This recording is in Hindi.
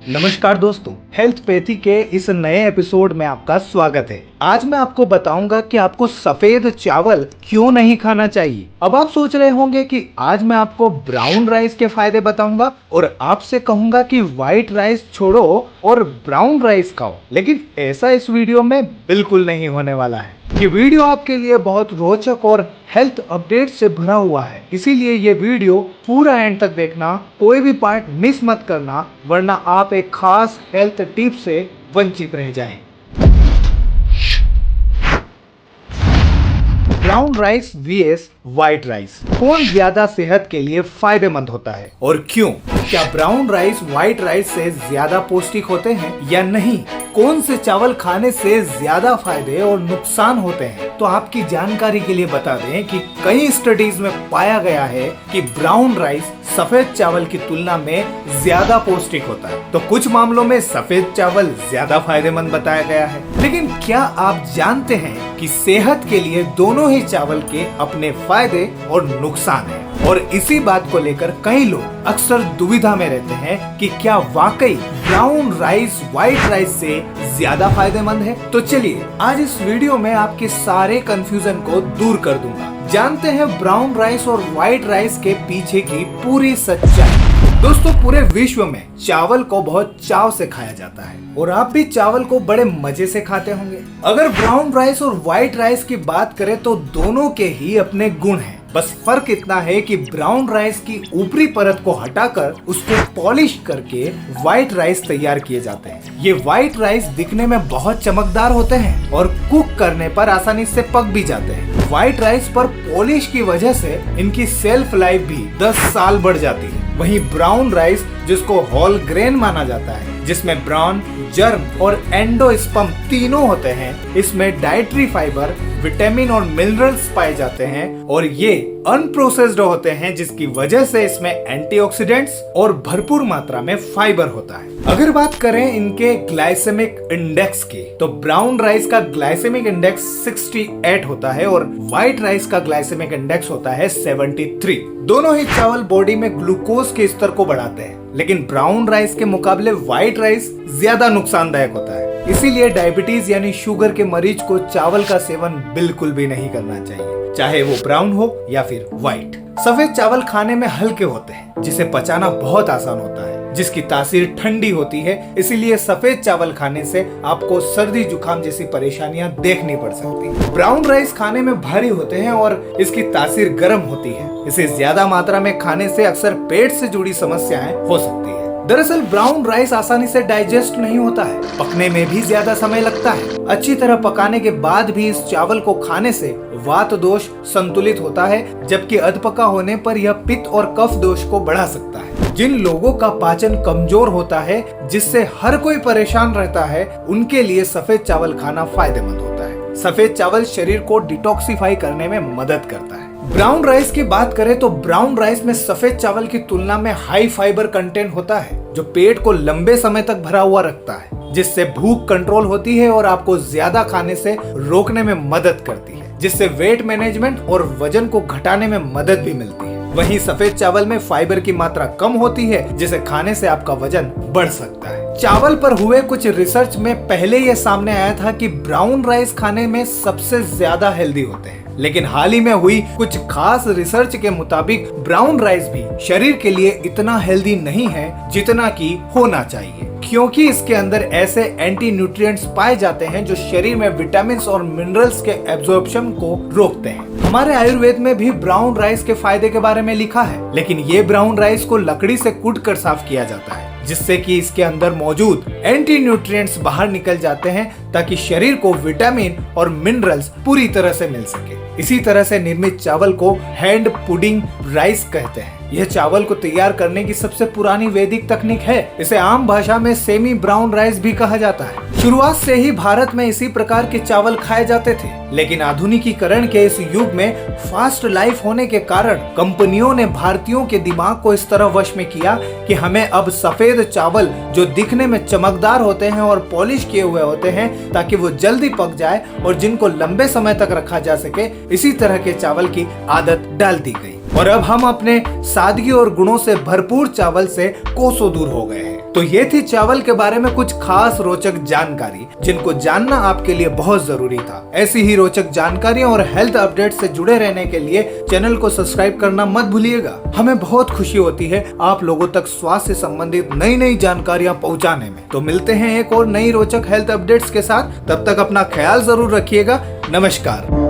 नमस्कार दोस्तों, हेल्थपैथी के इस नए एपिसोड में आपका स्वागत है। आज मैं आपको बताऊंगा कि आपको सफेद चावल क्यों नहीं खाना चाहिए। अब आप सोच रहे होंगे कि आज मैं आपको ब्राउन राइस के फायदे बताऊंगा और आपसे कहूंगा कि व्हाइट राइस छोड़ो और ब्राउन राइस खाओ, लेकिन ऐसा इस वीडियो में बिल्कुल नहीं होने वाला है। ये वीडियो आपके लिए बहुत रोचक और हेल्थ अपडेट से भरा हुआ है, इसीलिए ये वीडियो पूरा एंड तक देखना, कोई भी पार्ट मिस मत करना, वरना आप एक खास हेल्थ टिप से वंचित रह जाएं। Brown rice vs white rice, कौन ज्यादा सेहत के लिए फायदेमंद होता है और क्यों? क्या ब्राउन राइस व्हाइट राइस से ज्यादा पौष्टिक होते हैं या नहीं? कौन से चावल खाने से ज्यादा फायदे और नुकसान होते हैं? तो आपकी जानकारी के लिए बता दें कि कई स्टडीज में पाया गया है कि ब्राउन राइस सफेद चावल की तुलना में ज्यादा पौष्टिक होता है, तो कुछ मामलों में सफेद चावल ज्यादा फायदेमंद बताया गया है। लेकिन क्या आप जानते हैं कि सेहत के लिए दोनों ही चावल के अपने फायदे और नुकसान हैं? और इसी बात को लेकर कई लोग अक्सर दुविधा में रहते हैं कि क्या वाकई ब्राउन राइस व्हाइट राइस से ज्यादा फायदेमंद है। तो चलिए आज इस वीडियो में आपके सारे कंफ्यूजन को दूर कर दूंगा। जानते हैं ब्राउन राइस और व्हाइट राइस के पीछे की पूरी सच्चाई। दोस्तों, पूरे विश्व में चावल को बहुत चाव से खाया जाता है और आप भी चावल को बड़े मजे से खाते होंगे। अगर ब्राउन राइस और व्हाइट राइस की बात करें तो दोनों के ही अपने गुण हैं। बस फर्क इतना है कि ब्राउन राइस की ऊपरी परत को हटाकर उसको पॉलिश करके व्हाइट राइस तैयार किए जाते हैं। ये व्हाइट राइस दिखने में बहुत चमकदार होते हैं और कुक करने पर आसानी से पक भी जाते हैं। व्हाइट राइस पर पॉलिश की वजह से इनकी सेल्फ लाइफ भी 10 साल बढ़ जाती है। वहीं ब्राउन राइस, जिसको होल ग्रेन माना जाता है, जिसमें ब्राउन, जर्म और एंडोस्पर्म तीनों होते हैं, इसमें डाइटरी फाइबर, विटामिन और मिनरल्स पाए जाते हैं और ये अनप्रोसेस्ड होते हैं, जिसकी वजह से इसमें एंटीऑक्सीडेंट्स और भरपूर मात्रा में फाइबर होता है। अगर बात करें इनके ग्लाइसेमिक इंडेक्स की, तो ब्राउन राइस का ग्लाइसेमिक इंडेक्स 68 होता है और व्हाइट राइस का ग्लाइसेमिक इंडेक्स होता है 73। दोनों ही चावल बॉडी में ग्लूकोज के स्तर को बढ़ाते हैं, लेकिन ब्राउन राइस के मुकाबले व्हाइट राइस ज्यादा नुकसानदायक होता है। इसीलिए डायबिटीज यानी शुगर के मरीज को चावल का सेवन बिल्कुल भी नहीं करना चाहिए, चाहे वो ब्राउन हो या फिर व्हाइट। सफेद चावल खाने में हल्के होते हैं, जिसे पचाना बहुत आसान होता है, जिसकी तासीर ठंडी होती है। इसीलिए सफेद चावल खाने से आपको सर्दी जुकाम जैसी परेशानियां देखनी पड़ सकती हैं। ब्राउन राइस खाने में भारी होते हैं और इसकी तासीर गर्म होती है। इसे ज्यादा मात्रा में खाने से अक्सर पेट से जुड़ी समस्याएं हो सकती है। दरअसल ब्राउन राइस आसानी से डाइजेस्ट नहीं होता है, पकने में भी ज्यादा समय लगता है। अच्छी तरह पकाने के बाद भी इस चावल को खाने से वात दोष संतुलित होता है, जबकि अधपका होने पर यह पित्त और कफ दोष को बढ़ा सकता है। जिन लोगों का पाचन कमजोर होता है, जिससे हर कोई परेशान रहता है, उनके लिए सफेद चावल खाना फायदेमंद होता है। सफेद चावल शरीर को डिटॉक्सिफाई करने में मदद करता है। ब्राउन राइस की बात करें तो ब्राउन राइस में सफेद चावल की तुलना में हाई फाइबर कंटेंट होता है, जो पेट को लंबे समय तक भरा हुआ रखता है, जिससे भूख कंट्रोल होती है और आपको ज्यादा खाने से रोकने में मदद करती है, जिससे वेट मैनेजमेंट और वजन को घटाने में मदद भी मिलती है। वहीं सफेद चावल में फाइबर की मात्रा कम होती है, जिसे खाने से आपका वजन बढ़ सकता है। चावल पर हुए कुछ रिसर्च में पहले यह सामने आया था कि ब्राउन राइस खाने में सबसे ज्यादा हेल्दी होते हैं, लेकिन हाल ही में हुई कुछ खास रिसर्च के मुताबिक ब्राउन राइस भी शरीर के लिए इतना हेल्दी नहीं है जितना कि होना चाहिए, क्योंकि इसके अंदर ऐसे एंटी न्यूट्रिएंट्स पाए जाते हैं जो शरीर में विटामिन और मिनरल्स के एब्जॉर्प्शन को रोकते हैं। हमारे आयुर्वेद में भी ब्राउन राइस के फायदे के बारे में लिखा है, लेकिन ये ब्राउन राइस को लकड़ी से कूट कर साफ किया जाता है, जिससे कि इसके अंदर मौजूद एंटी न्यूट्रिएंट्स बाहर निकल जाते हैं, ताकि शरीर को विटामिन और मिनरल्स पूरी तरह से मिल सके। इसी तरह से निर्मित चावल को हैंड पुडिंग राइस कहते हैं। यह चावल को तैयार करने की सबसे पुरानी वैदिक तकनीक है। इसे आम भाषा में सेमी ब्राउन राइस भी कहा जाता है। शुरुआत से ही भारत में इसी प्रकार के चावल खाए जाते थे, लेकिन आधुनिकीकरण के इस युग में फास्ट लाइफ होने के कारण कंपनियों ने भारतीयों के दिमाग को इस तरह वश में किया कि हमें अब सफेद चावल जो दिखने में चमकदार होते हैं और पॉलिश किए हुए होते हैं, ताकि वो जल्दी पक जाए और जिनको लंबे समय तक रखा जा सके, इसी तरह के चावल की आदत डाल दी गई। और अब हम अपने सादगी और गुणों से भरपूर चावल से कोसों दूर हो गए हैं। तो ये थी चावल के बारे में कुछ खास रोचक जानकारी जिनको जानना आपके लिए बहुत जरूरी था। ऐसी ही रोचक जानकारियां और हेल्थ अपडेट से जुड़े रहने के लिए चैनल को सब्सक्राइब करना मत भूलिएगा। हमें बहुत खुशी होती है आप लोगों तक स्वास्थ्य से संबंधित नई नई जानकारियां पहुंचाने में। तो मिलते हैं एक और नई रोचक हेल्थ अपडेट्स के साथ, तब तक अपना ख्याल जरूर रखिएगा। नमस्कार।